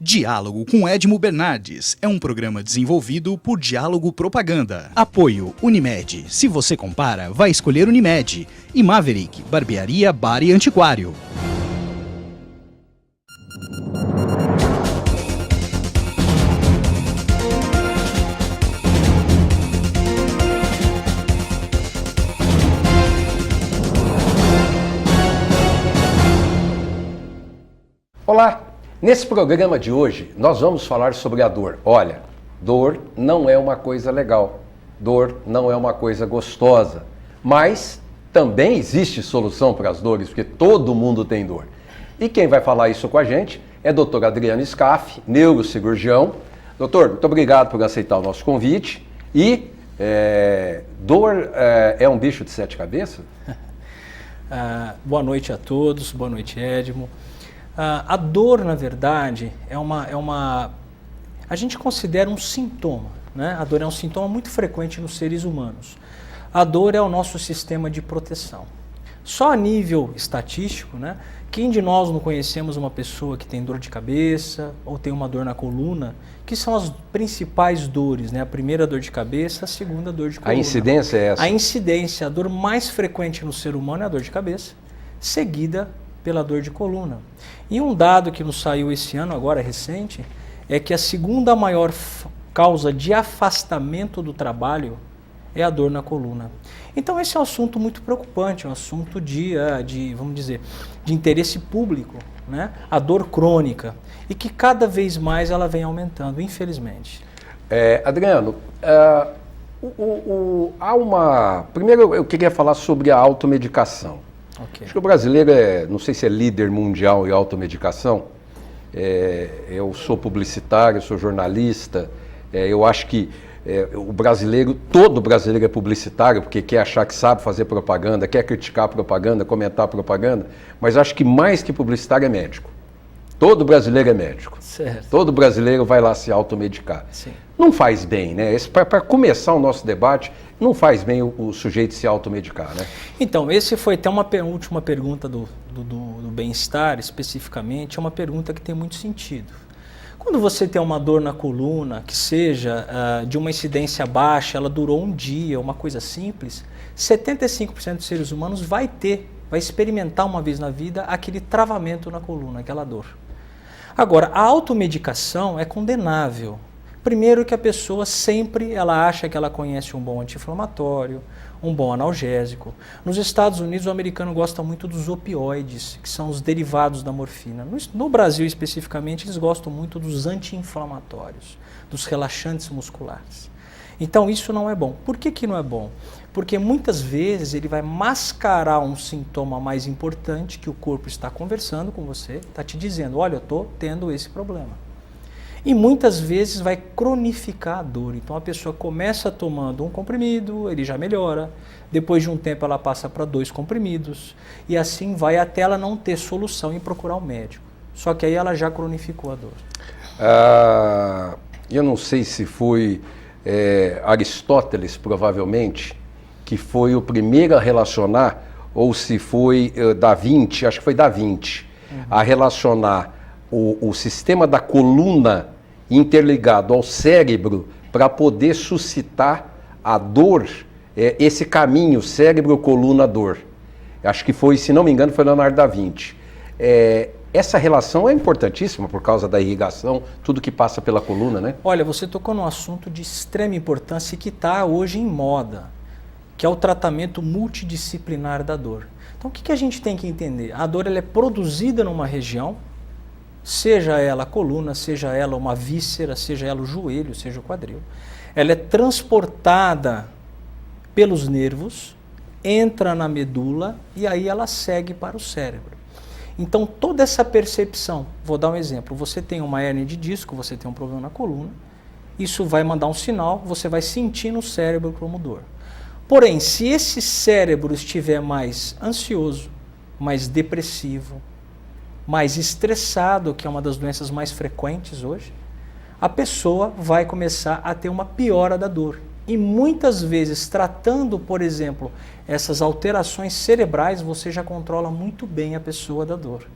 Diálogo com Edmo Bernardes é um programa desenvolvido por Diálogo Propaganda. Apoio Unimed. Se você compara, vai escolher Unimed. E Maverick, barbearia, bar e antiquário. Olá! Nesse programa de hoje, nós vamos falar sobre a dor. Olha, dor não é uma coisa legal, dor não é uma coisa gostosa, mas também existe solução para as dores, porque todo mundo tem dor. E quem vai falar isso com a gente é o Dr. Adriano Scaff, neurocirurgião. Doutor, muito obrigado por aceitar o nosso convite. E dor é um bicho de sete cabeças? Boa noite a todos, boa noite, Edmo. A dor, na verdade, a gente considera um sintoma, né? A dor é um sintoma muito frequente nos seres humanos. A dor é o nosso sistema de proteção. Só a nível estatístico, né? Quem de nós não conhecemos uma pessoa que tem dor de cabeça ou tem uma dor na coluna, que são as principais dores, né? A primeira dor de cabeça, a segunda dor de coluna. A incidência é essa? A incidência, a dor mais frequente no ser humano é a dor de cabeça, seguida pela dor de coluna. E um dado que nos saiu esse ano, agora recente, é que a segunda maior causa de afastamento do trabalho é a dor na coluna. Então esse é um assunto muito preocupante, um assunto vamos dizer, de interesse público, né? A dor crônica, e que cada vez mais ela vem aumentando, infelizmente. Adriano, primeiro eu queria falar sobre a automedicação. Okay. Acho que o brasileiro não sei se é líder mundial em automedicação. Eu sou publicitário, sou jornalista. Eu acho que todo brasileiro é publicitário, porque quer achar que sabe fazer propaganda, quer criticar a propaganda, comentar a propaganda, mas acho que mais que publicitário é médico. Todo brasileiro é médico. Certo. Todo brasileiro vai lá se automedicar. Sim. Não faz bem, né? Para começar o nosso debate, não faz bem o sujeito se automedicar, né? Então, esse foi até uma última pergunta do bem-estar, especificamente, é uma pergunta que tem muito sentido. Quando você tem uma dor na coluna, que seja de uma incidência baixa, ela durou um dia, uma coisa simples, 75% dos seres humanos vai experimentar uma vez na vida aquele travamento na coluna, aquela dor. Agora, a automedicação é condenável. Primeiro que a pessoa sempre ela acha que ela conhece um bom anti-inflamatório, um bom analgésico. Nos Estados Unidos, o americano gosta muito dos opioides, que são os derivados da morfina. No Brasil, especificamente, eles gostam muito dos anti-inflamatórios, dos relaxantes musculares. Então, isso não é bom. Por que não é bom? Porque muitas vezes ele vai mascarar um sintoma mais importante que o corpo está conversando com você, está te dizendo, olha, eu estou tendo esse problema. E muitas vezes vai cronificar a dor. Então a pessoa começa tomando um comprimido, ele já melhora. Depois de um tempo ela passa para 2 comprimidos. E assim vai até ela não ter solução em procurar um médico. Só que aí ela já cronificou a dor. Eu não sei se foi Aristóteles, provavelmente, que foi o primeiro a relacionar, ou se foi Da Vinci, acho que foi Da Vinci, a relacionar o sistema da coluna interligado ao cérebro para poder suscitar a dor, esse caminho cérebro-coluna-dor. Acho que foi, se não me engano, foi Leonardo da Vinci. Essa relação é importantíssima por causa da irrigação, tudo que passa pela coluna, né? Olha, você tocou num assunto de extrema importância e que está hoje em moda, que é o tratamento multidisciplinar da dor. Então o que a gente tem que entender? A dor ela é produzida numa região, seja ela a coluna, seja ela uma víscera, seja ela o joelho, seja o quadril. Ela é transportada pelos nervos, entra na medula e aí ela segue para o cérebro. Então toda essa percepção, vou dar um exemplo, você tem uma hérnia de disco, você tem um problema na coluna, isso vai mandar um sinal, você vai sentir no cérebro como dor. Porém, se esse cérebro estiver mais ansioso, mais depressivo, mais estressado, que é uma das doenças mais frequentes hoje, a pessoa vai começar a ter uma piora da dor. E muitas vezes, tratando, por exemplo, essas alterações cerebrais, você já controla muito bem a pessoa da dor.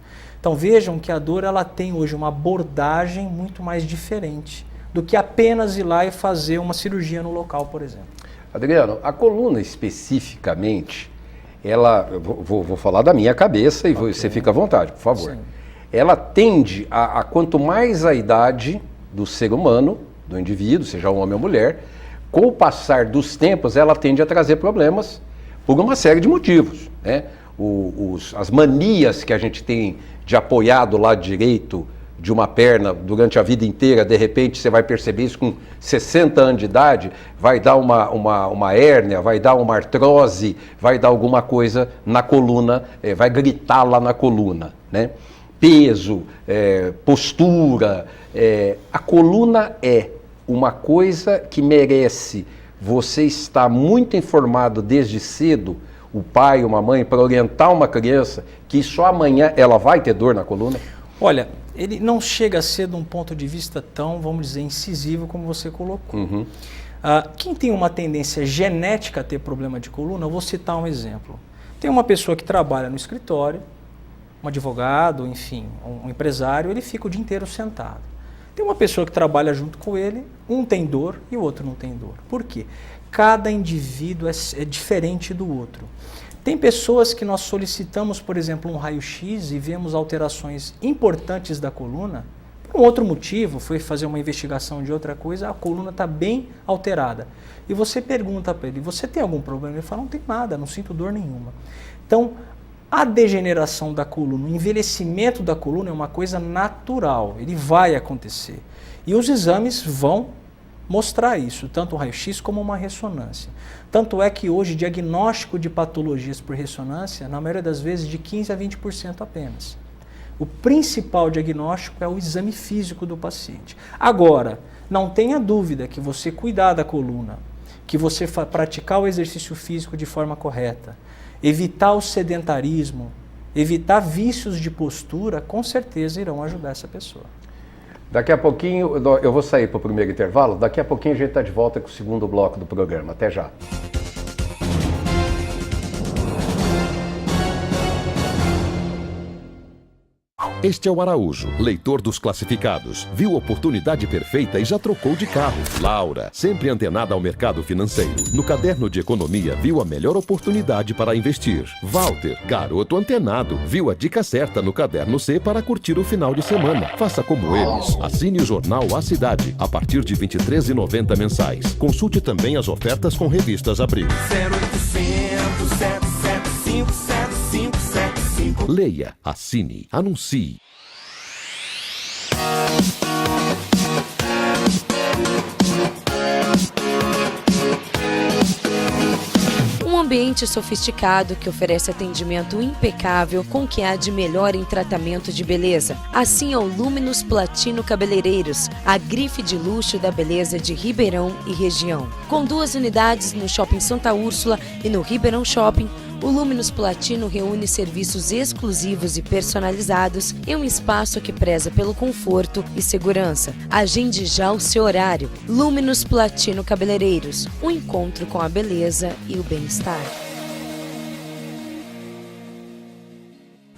Então vejam que a dor ela tem hoje uma abordagem muito mais diferente do que apenas ir lá e fazer uma cirurgia no local, por exemplo. Adriano, a coluna especificamente, ela, vou falar da minha cabeça e você fica à vontade, por favor. Sim. Ela tende a quanto mais a idade do ser humano, do indivíduo, seja homem ou mulher, com o passar dos tempos, ela tende a trazer problemas por uma série de motivos, né? As manias que a gente tem de apoiar do lado direito de uma perna durante a vida inteira, de repente você vai perceber isso com 60 anos de idade, vai dar uma hérnia, vai dar uma artrose, vai dar alguma coisa na coluna, vai gritar lá na coluna, né? Peso, postura, a coluna é uma coisa que merece você estar muito informado desde cedo, o pai ou uma mãe, para orientar uma criança que só amanhã ela vai ter dor na coluna? Olha, ele não chega a ser de um ponto de vista tão, vamos dizer, incisivo como você colocou. Uhum. Quem tem uma tendência genética a ter problema de coluna, eu vou citar um exemplo. Tem uma pessoa que trabalha no escritório, um advogado, enfim, um empresário, ele fica o dia inteiro sentado. Tem uma pessoa que trabalha junto com ele, um tem dor e o outro não tem dor. Por quê? Cada indivíduo é diferente do outro. Tem pessoas que nós solicitamos, por exemplo, um raio-x e vemos alterações importantes da coluna. Por um outro motivo, foi fazer uma investigação de outra coisa, a coluna está bem alterada. E você pergunta para ele, você tem algum problema? Ele fala, não tem nada, não sinto dor nenhuma. Então, a degeneração da coluna, o envelhecimento da coluna é uma coisa natural, ele vai acontecer. E os exames vão mostrar isso, tanto o raio-x como uma ressonância. Tanto é que hoje, diagnóstico de patologias por ressonância, na maioria das vezes, de 15% a 20% apenas. O principal diagnóstico é o exame físico do paciente. Agora, não tenha dúvida que você cuidar da coluna, que você praticar o exercício físico de forma correta, evitar o sedentarismo, evitar vícios de postura, com certeza irão ajudar essa pessoa. Daqui a pouquinho, eu vou sair para o primeiro intervalo, daqui a pouquinho a gente está de volta com o segundo bloco do programa. Até já. Este é o Araújo, leitor dos classificados. Viu a oportunidade perfeita e já trocou de carro. Laura, sempre antenada ao mercado financeiro. No caderno de economia, viu a melhor oportunidade para investir. Walter, garoto antenado, viu a dica certa no caderno C para curtir o final de semana. Faça como eles. Assine o jornal A Cidade, a partir de R$ 23,90 mensais. Consulte também as ofertas com revistas Abril. 0800 775 7575. Leia, assine, anuncie. Um ambiente sofisticado que oferece atendimento impecável com o que há de melhor em tratamento de beleza. Assim é o Luminous Platino Cabeleireiros, a grife de luxo da beleza de Ribeirão e região. Com 2 unidades no Shopping Santa Úrsula e no Ribeirão Shopping, o Luminous Platino reúne serviços exclusivos e personalizados em um espaço que preza pelo conforto e segurança. Agende já o seu horário. Luminous Platino Cabeleireiros, um encontro com a beleza e o bem-estar.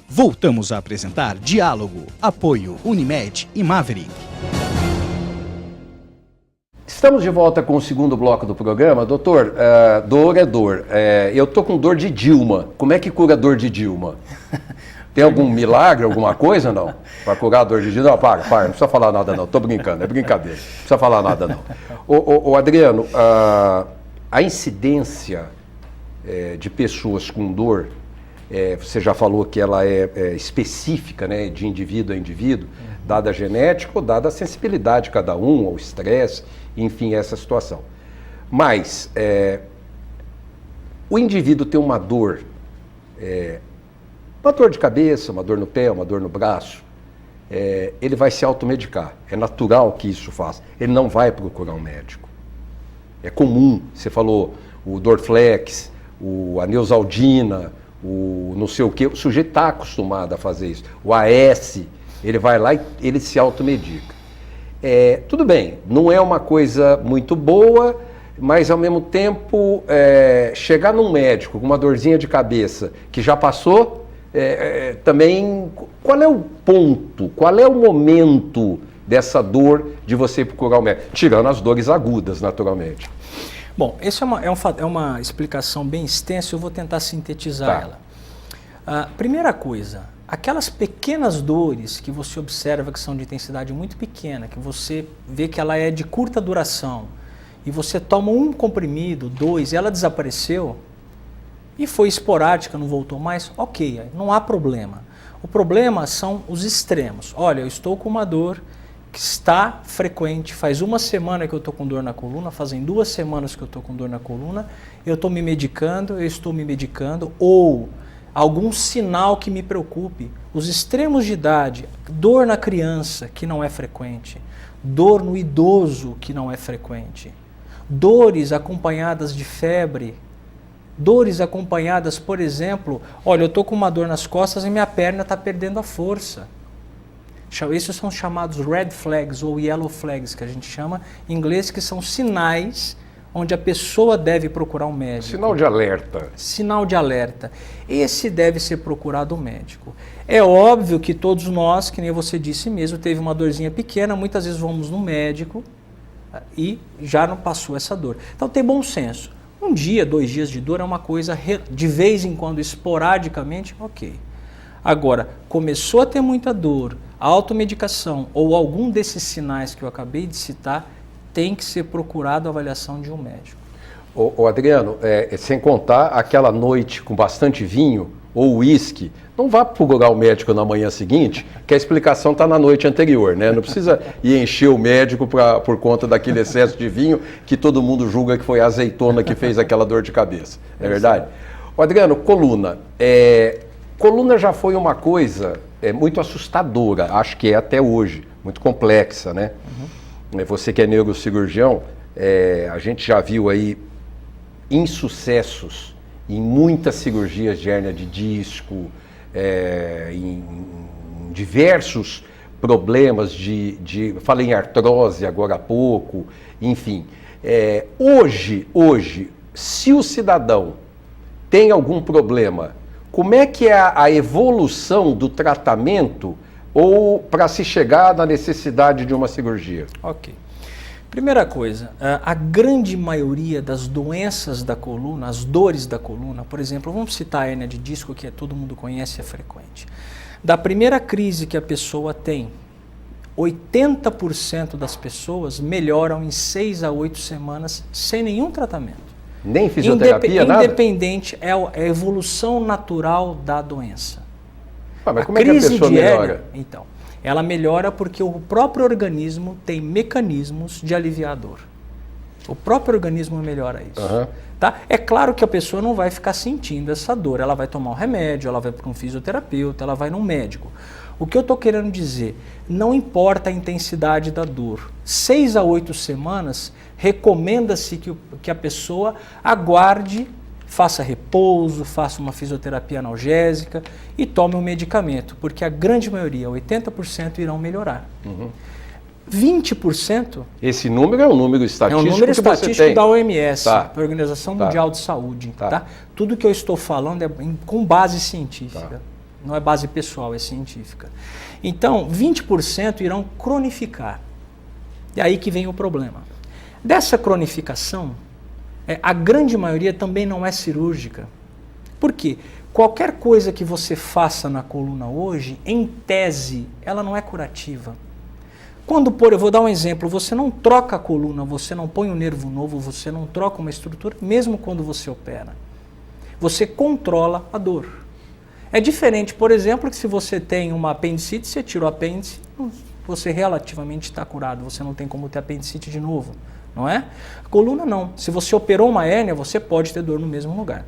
Voltamos a apresentar Diálogo, apoio Unimed e Maverick. Estamos de volta com o segundo bloco do programa. Doutor, dor é dor. Eu tô com dor de Dilma. Como é que cura a dor de Dilma? Tem algum milagre, alguma coisa, não? Para curar a dor de Dilma? Não, para, não precisa falar nada não. Tô brincando, é brincadeira. Não precisa falar nada não. Ô Adriano, a incidência de pessoas com dor, você já falou que ela é específica, né, de indivíduo a indivíduo, dada a genética ou dada a sensibilidade de cada um, ao estresse, enfim, essa situação. Mas o indivíduo tem uma dor de cabeça, uma dor no pé, uma dor no braço, ele vai se automedicar. É natural que isso faça. Ele não vai procurar um médico. É comum, você falou, o Dorflex, a Neosaldina, o não sei o quê, o sujeito está acostumado a fazer isso. O AS, ele vai lá e ele se automedica. Tudo bem, não é uma coisa muito boa, mas ao mesmo tempo chegar num médico com uma dorzinha de cabeça que já passou, também, qual é o ponto, qual é o momento dessa dor de você procurar o médico? Tirando as dores agudas, naturalmente. Bom, essa é uma explicação bem extensa, eu vou tentar sintetizar ela. Primeira coisa, aquelas pequenas dores que você observa que são de intensidade muito pequena, que você vê que ela é de curta duração, e você toma um comprimido, 2, e ela desapareceu, e foi esporádica, não voltou mais, ok, não há problema. O problema são os extremos. Olha, eu estou com uma dor que está frequente, faz uma semana que eu estou com dor na coluna, fazem 2 semanas que eu estou com dor na coluna, eu estou me medicando, ou algum sinal que me preocupe. Os extremos de idade, dor na criança, que não é frequente, dor no idoso, que não é frequente, dores acompanhadas de febre, dores acompanhadas, por exemplo, olha, eu estou com uma dor nas costas e minha perna está perdendo a força. Esses são chamados red flags ou yellow flags, que a gente chama em inglês, que são sinais onde a pessoa deve procurar um médico. Sinal de alerta. Sinal de alerta. Esse deve ser procurado um médico. É óbvio que todos nós, que nem você disse mesmo, teve uma dorzinha pequena, muitas vezes vamos no médico e já não passou essa dor. Então tem bom senso. 1 dia, 2 dias de dor é uma coisa de vez em quando, esporadicamente, ok. Agora, começou a ter muita dor, automedicação ou algum desses sinais que eu acabei de citar, tem que ser procurado a avaliação de um médico. Ô Adriano, sem contar aquela noite com bastante vinho ou uísque, não vá procurar o médico na manhã seguinte, que a explicação está na noite anterior, né? Não precisa ir encher o médico por conta daquele excesso de vinho que todo mundo julga que foi a azeitona que fez aquela dor de cabeça, não é verdade? Ô Adriano, coluna. Coluna já foi uma coisa muito assustadora, acho que é até hoje, muito complexa, né? Você que é neurocirurgião, a gente já viu aí insucessos em muitas cirurgias de hérnia de disco, em diversos problemas falei em artrose agora há pouco, enfim. Hoje, se o cidadão tem algum problema, como é que é a evolução do tratamento ou para se chegar na necessidade de uma cirurgia? Ok. Primeira coisa, a grande maioria das doenças da coluna, as dores da coluna, por exemplo, vamos citar a hérnia de disco, que todo mundo conhece, é frequente. Da primeira crise que a pessoa tem, 80% das pessoas melhoram em 6 a 8 semanas sem nenhum tratamento. Nem fisioterapia, nada? Independente, é a evolução natural da doença. Mas como é que a pessoa melhora? Então, ela melhora porque o próprio organismo tem mecanismos de aliviar a dor. O próprio organismo melhora isso. Tá? É claro que a pessoa não vai ficar sentindo essa dor, ela vai tomar um remédio, ela vai para um fisioterapeuta, ela vai num médico. O que eu estou querendo dizer, não importa a intensidade da dor, 6 a 8 semanas, recomenda-se que a pessoa aguarde, faça repouso, faça uma fisioterapia analgésica e tome um medicamento, porque a grande maioria, 80%, irão melhorar. 20%... Esse número é um número estatístico é um número estatístico da OMS, da Tá. Organização Mundial de Saúde. Tá. Tudo que eu estou falando é com base científica. Não é base pessoal, é científica. Então, 20% irão cronificar. E aí que vem o problema. Dessa cronificação, a grande maioria também não é cirúrgica. Por quê? Qualquer coisa que você faça na coluna hoje, em tese, ela não é curativa. Eu vou dar um exemplo, você não troca a coluna, você não põe um nervo novo, você não troca uma estrutura, mesmo quando você opera. Você controla a dor. É diferente, por exemplo, que se você tem uma apendicite, você tira o apêndice, você relativamente está curado, você não tem como ter apendicite de novo, não é? A coluna não. Se você operou uma hérnia, você pode ter dor no mesmo lugar.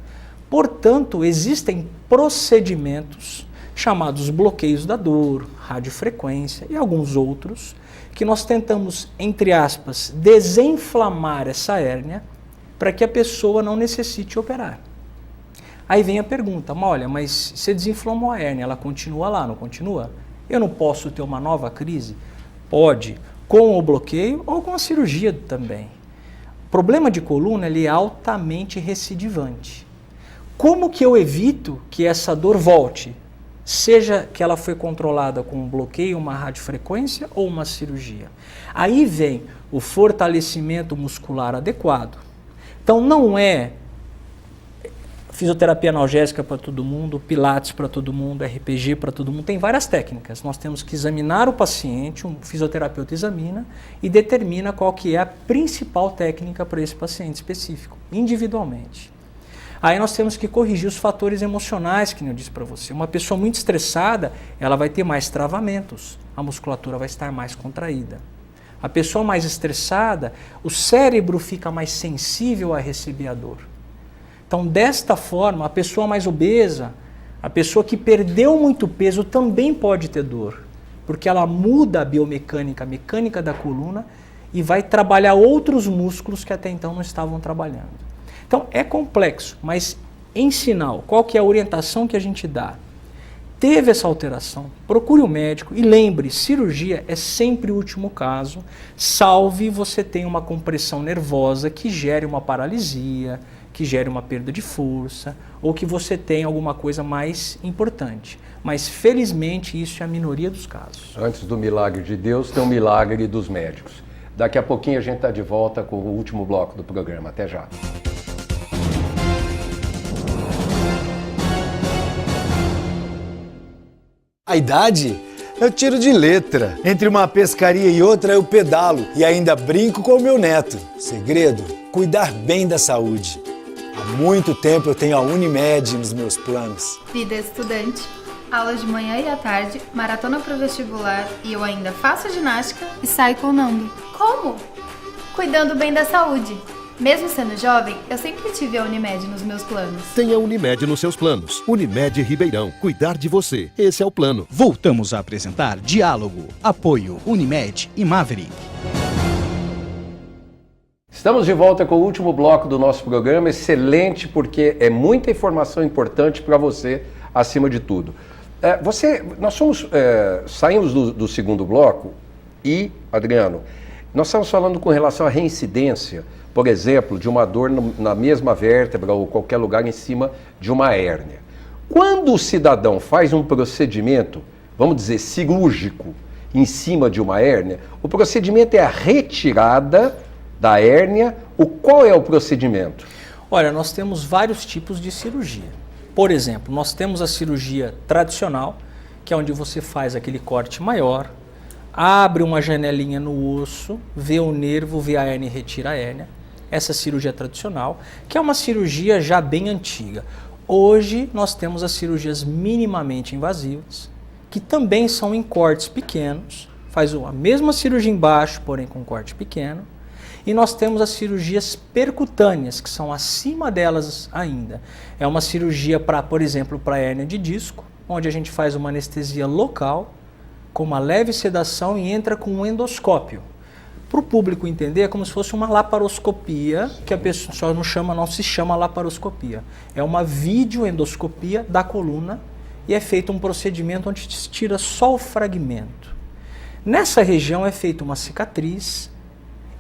Portanto, existem procedimentos chamados bloqueios da dor, radiofrequência e alguns outros, que nós tentamos, entre aspas, desinflamar essa hérnia para que a pessoa não necessite operar. Aí vem a pergunta, olha, mas você desinflamou a hérnia, ela continua lá, não continua? Eu não posso ter uma nova crise? Pode, com o bloqueio ou com a cirurgia também. problema de coluna ele é altamente recidivante. Como que eu evito que essa dor volte? Seja que ela foi controlada com um bloqueio, uma radiofrequência ou uma cirurgia. Aí vem o fortalecimento muscular adequado. Então não é fisioterapia analgésica para todo mundo, pilates para todo mundo, RPG para todo mundo. Tem várias técnicas. Nós temos que examinar o paciente, um fisioterapeuta examina e determina qual que é a principal técnica para esse paciente específico, individualmente. Aí nós temos que corrigir os fatores emocionais, que eu disse para você. Uma pessoa muito estressada, ela vai ter mais travamentos, a musculatura vai estar mais contraída. A pessoa mais estressada, o cérebro fica mais sensível a receber a dor. Então, desta forma, a pessoa mais obesa, a pessoa que perdeu muito peso também pode ter dor, porque ela muda a biomecânica, a mecânica da coluna e vai trabalhar outros músculos que até então não estavam trabalhando. Então, é complexo, mas em sinal, qual que é a orientação que a gente dá? Teve essa alteração, procure um médico e lembre, cirurgia é sempre o último caso, salve você tenha uma compressão nervosa que gere uma paralisia, que gere uma perda de força, ou que você tenha alguma coisa mais importante. Mas, felizmente, isso é a minoria dos casos. Antes do milagre de Deus, tem o milagre dos médicos. Daqui a pouquinho a gente está de volta com o último bloco do programa. Até já. A idade? Eu tiro de letra. Entre uma pescaria e outra eu pedalo e ainda brinco com o meu neto. Segredo? Cuidar bem da saúde. Há muito tempo eu tenho a Unimed nos meus planos. Vida estudante, aulas de manhã e à tarde, maratona pro vestibular e eu ainda faço ginástica e saio com o Nando. Como? Cuidando bem da saúde. Mesmo sendo jovem, eu sempre tive a Unimed nos meus planos. Tenha Unimed nos seus planos. Unimed Ribeirão. Cuidar de você. Esse é o plano. Voltamos a apresentar Diálogo, Apoio, Unimed e Maverick. Estamos de volta com o último bloco do nosso programa. Excelente, porque é muita informação importante para você, acima de tudo. Nós saímos do segundo bloco e, Adriano, nós estamos falando com relação à reincidência, por exemplo, de uma dor na mesma vértebra ou qualquer lugar em cima de uma hérnia. Quando o cidadão faz um procedimento, vamos dizer, cirúrgico, em cima de uma hérnia, o procedimento é a retirada da hérnia. Qual é o procedimento? Olha, nós temos vários tipos de cirurgia. Por exemplo, nós temos a cirurgia tradicional, que é onde você faz aquele corte maior, abre uma janelinha no osso, vê o nervo, vê a hérnia e retira a hérnia. Essa cirurgia tradicional, que é uma cirurgia já bem antiga. Hoje nós temos as cirurgias minimamente invasivas, que também são em cortes pequenos, faz a mesma cirurgia embaixo, porém com corte pequeno. E nós temos as cirurgias percutâneas, que são acima delas ainda. É uma cirurgia, por exemplo, para hérnia de disco, onde a gente faz uma anestesia local, com uma leve sedação e entra com um endoscópio. Para o público entender, é como se fosse uma laparoscopia, que a pessoa não se chama laparoscopia. É uma videoendoscopia da coluna e é feito um procedimento onde se tira só o fragmento. Nessa região é feita uma cicatriz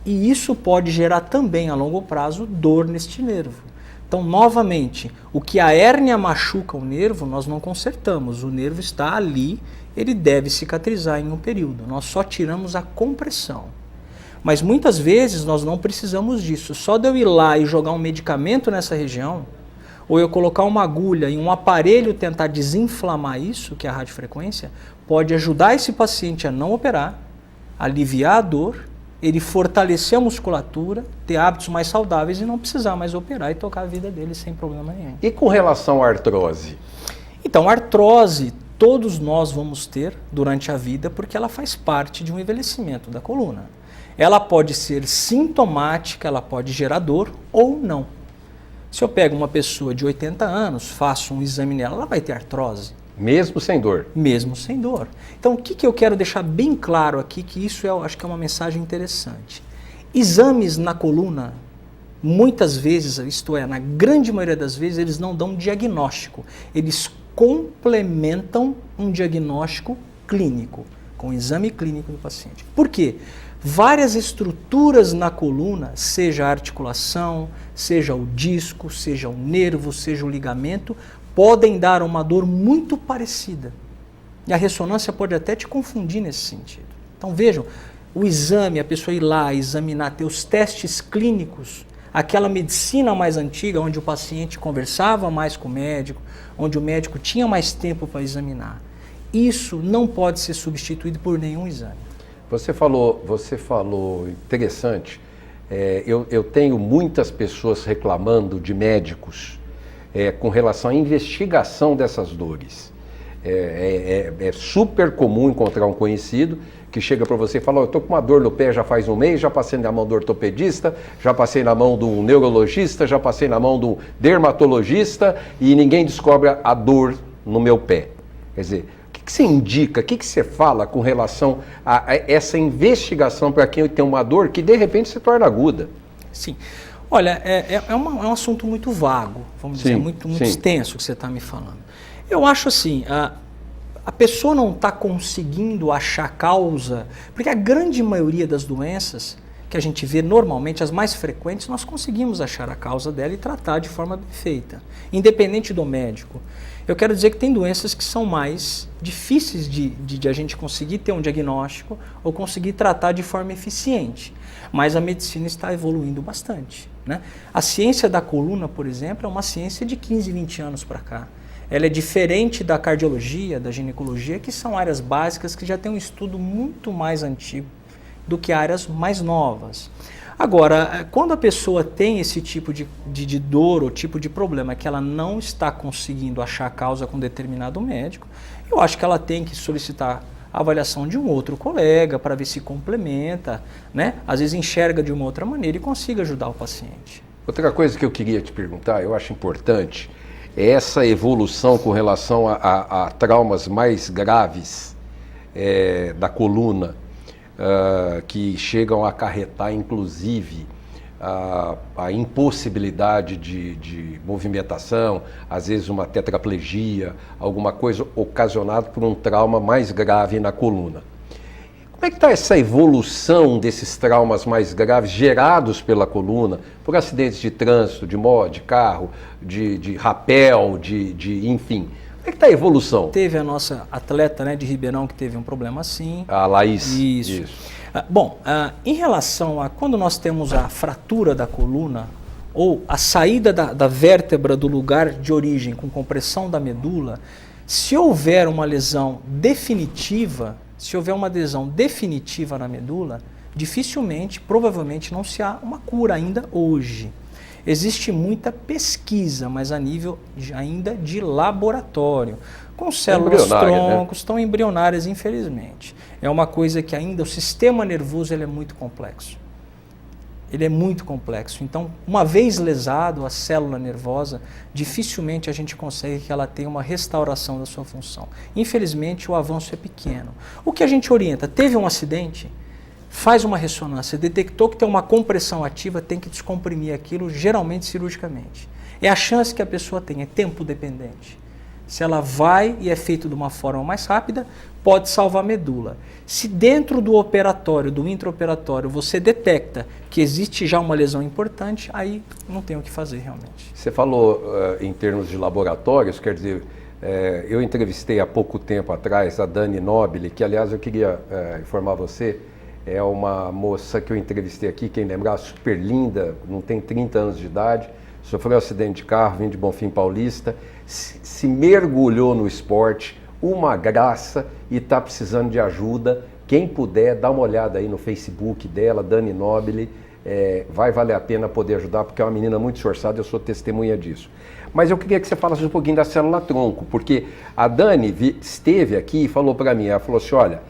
e isso pode gerar também a longo prazo dor neste nervo. Então, novamente, o que a hérnia machuca o nervo, nós não consertamos. O nervo está ali, ele deve cicatrizar em um período. Nós só tiramos a compressão. Mas muitas vezes nós não precisamos disso. Só de eu ir lá e jogar um medicamento nessa região, ou eu colocar uma agulha em um aparelho tentar desinflamar isso, que é a radiofrequência, pode ajudar esse paciente a não operar, aliviar a dor, ele fortalecer a musculatura, ter hábitos mais saudáveis e não precisar mais operar e tocar a vida dele sem problema nenhum. E com relação à artrose? Então, a artrose todos nós vamos ter durante a vida porque ela faz parte de um envelhecimento da coluna. Ela pode ser sintomática, ela pode gerar dor ou não. Se eu pego uma pessoa de 80 anos, faço um exame nela, ela vai ter artrose. Mesmo sem dor? Mesmo sem dor. Então, o que eu quero deixar bem claro aqui, que isso acho que é uma mensagem interessante. Exames na coluna, muitas vezes, isto é, na grande maioria das vezes, eles não dão diagnóstico. Eles complementam um diagnóstico clínico, com o exame clínico do paciente. Por quê? várias estruturas na coluna, seja a articulação, seja o disco, seja o nervo, seja o ligamento, podem dar uma dor muito parecida. E a ressonância pode até te confundir nesse sentido. Então vejam, o exame, a pessoa ir lá, examinar, ter os testes clínicos, aquela medicina mais antiga, onde o paciente conversava mais com o médico, onde o médico tinha mais tempo para examinar. Isso não pode ser substituído por nenhum exame. Você falou interessante. Eu tenho muitas pessoas reclamando de médicos com relação à investigação dessas dores. É super comum encontrar um conhecido que chega para você e fala: eu estou com uma dor no pé já faz um mês, já passei na mão do ortopedista, já passei na mão do neurologista, já passei na mão do dermatologista e ninguém descobre a dor no meu pé. Quer dizer, o que você indica, o que você fala com relação a essa investigação para quem tem uma dor que de repente se torna aguda? Sim. Olha, é um assunto muito vago, vamos dizer, muito extenso que você está me falando. Eu acho assim, a pessoa não está conseguindo achar causa, porque a grande maioria das doenças que a gente vê normalmente, as mais frequentes, nós conseguimos achar a causa dela e tratar de forma perfeita, independente do médico. Eu quero dizer que tem doenças que são mais difíceis de a gente conseguir ter um diagnóstico ou conseguir tratar de forma eficiente, mas a medicina está evoluindo bastante, né? A ciência da coluna, por exemplo, é uma ciência de 15, 20 anos para cá. Ela é diferente da cardiologia, da ginecologia, que são áreas básicas que já têm um estudo muito mais antigo do que áreas mais novas. Agora, quando a pessoa tem esse tipo de dor ou tipo de problema que ela não está conseguindo achar a causa com determinado médico, eu acho que ela tem que solicitar a avaliação de um outro colega para ver se complementa, né? Às vezes enxerga de uma outra maneira e consiga ajudar o paciente. Outra coisa que eu queria te perguntar, eu acho importante, é essa evolução com relação a traumas mais graves da coluna, que chegam a acarretar, inclusive, a impossibilidade de movimentação, às vezes uma tetraplegia, alguma coisa ocasionada por um trauma mais grave na coluna. Como é que está essa evolução desses traumas mais graves gerados pela coluna, por acidentes de trânsito, de carro, de rapel, enfim? Como é que está a evolução? Teve a nossa atleta, né, de Ribeirão que teve um problema assim. A Laís. Isso. Bom, em relação a quando nós temos a fratura da coluna ou a saída da vértebra do lugar de origem com compressão da medula, se houver uma lesão definitiva, na medula, dificilmente, provavelmente não se há uma cura ainda hoje. Existe muita pesquisa, mas a nível ainda de laboratório, com células troncos, estão embrionárias, infelizmente. É uma coisa que ainda o sistema nervoso ele é muito complexo. Ele é muito complexo. Então, uma vez lesado a célula nervosa, dificilmente a gente consegue que ela tenha uma restauração da sua função. Infelizmente, o avanço é pequeno. O que a gente orienta? Teve um acidente? Faz uma ressonância, detectou que tem uma compressão ativa, tem que descomprimir aquilo, geralmente cirurgicamente. É a chance que a pessoa tem, é tempo dependente. Se ela vai e é feito de uma forma mais rápida, pode salvar a medula. Se dentro do operatório, do intraoperatório, você detecta que existe já uma lesão importante, aí não tem o que fazer realmente. Você falou em termos de laboratórios, quer dizer, eu entrevistei há pouco tempo atrás a Dani Nobile, que aliás eu queria informar você, é uma moça que eu entrevistei aqui, quem lembrar, super linda, não tem 30 anos de idade, sofreu um acidente de carro, vem de Bonfim Paulista, se mergulhou no esporte, uma graça, e está precisando de ajuda. Quem puder, dá uma olhada aí no Facebook dela, Dani Nobile, vai valer a pena poder ajudar, porque é uma menina muito esforçada, eu sou testemunha disso. Mas eu queria que você falasse um pouquinho da célula-tronco, porque a Dani esteve aqui e falou para mim, ela falou assim, olha,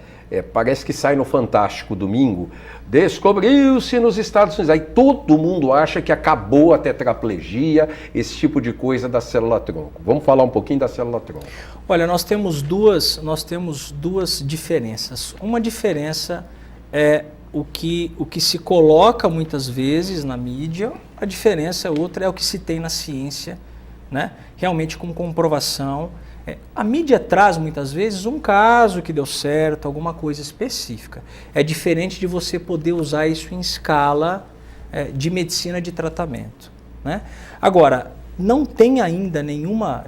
parece que sai no Fantástico domingo, descobriu-se nos Estados Unidos. Aí todo mundo acha que acabou a tetraplegia, esse tipo de coisa da célula-tronco. Vamos falar um pouquinho da célula-tronco. Olha, nós temos duas diferenças. Uma diferença é o que se coloca muitas vezes na mídia, a diferença outra é o que se tem na ciência, né? Realmente com comprovação A mídia traz muitas vezes um caso que deu certo, alguma coisa específica. É diferente de você poder usar isso em escala de medicina de tratamento, né? Agora, não tem ainda nenhuma...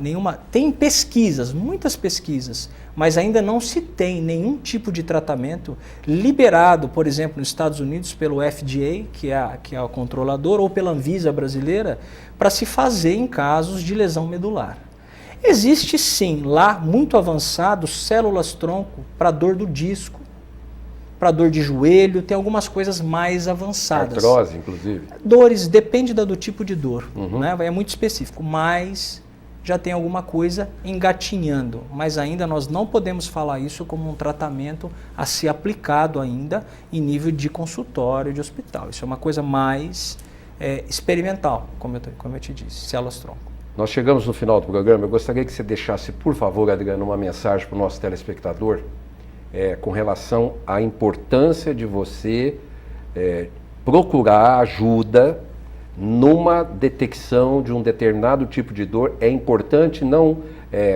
Tem pesquisas, muitas pesquisas, mas ainda não se tem nenhum tipo de tratamento liberado, por exemplo, nos Estados Unidos pelo FDA, que é o controlador, ou pela Anvisa brasileira, para se fazer em casos de lesão medular. Existe sim, lá, muito avançado, células-tronco para dor do disco, para dor de joelho, tem algumas coisas mais avançadas. Artrose, inclusive. Dores, depende do tipo de dor, né? É muito específico, mas já tem alguma coisa engatinhando. Mas ainda nós não podemos falar isso como um tratamento a ser aplicado ainda em nível de consultório, de hospital. Isso é uma coisa mais experimental, como eu te disse, células-tronco. Nós chegamos no final do programa, eu gostaria que você deixasse, por favor, Adriano, uma mensagem para o nosso telespectador com relação à importância de você procurar ajuda numa detecção de um determinado tipo de dor. É importante não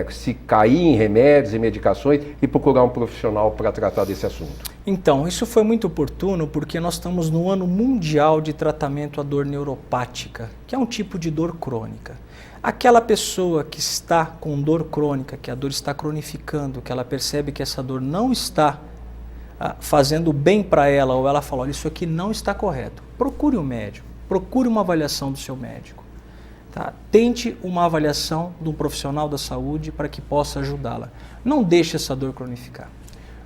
se cair em remédios e medicações e procurar um profissional para tratar desse assunto. Então, isso foi muito oportuno porque nós estamos no ano mundial de tratamento à dor neuropática, que é um tipo de dor crônica. Aquela pessoa que está com dor crônica, que a dor está cronificando, que ela percebe que essa dor não está fazendo bem para ela, ou ela fala, olha, isso aqui não está correto, procure um médico, procure uma avaliação do seu médico. Tá? Tente uma avaliação de um profissional da saúde para que possa ajudá-la. Não deixe essa dor cronificar.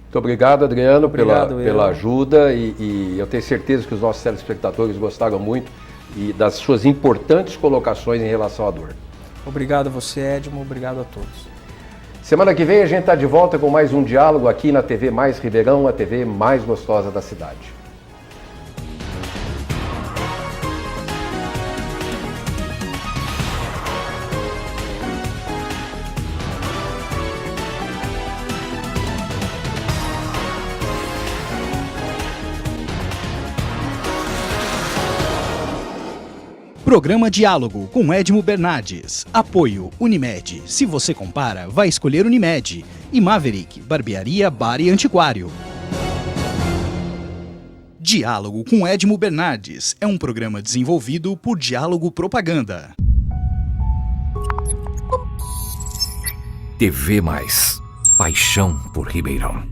Muito obrigado, Adriano, Obrigado, pela ajuda e eu tenho certeza que os nossos telespectadores gostaram muito e das suas importantes colocações em relação à dor. Obrigado a você, Edmo, obrigado a todos. Semana que vem a gente está de volta com mais um diálogo aqui na TV Mais Ribeirão, a TV mais gostosa da cidade. Programa Diálogo com Edmo Bernardes. Apoio Unimed. Se você compara, vai escolher Unimed. E Maverick, barbearia, bar e antiquário. Diálogo com Edmo Bernardes é um programa desenvolvido por Diálogo Propaganda. TV Mais. Paixão por Ribeirão.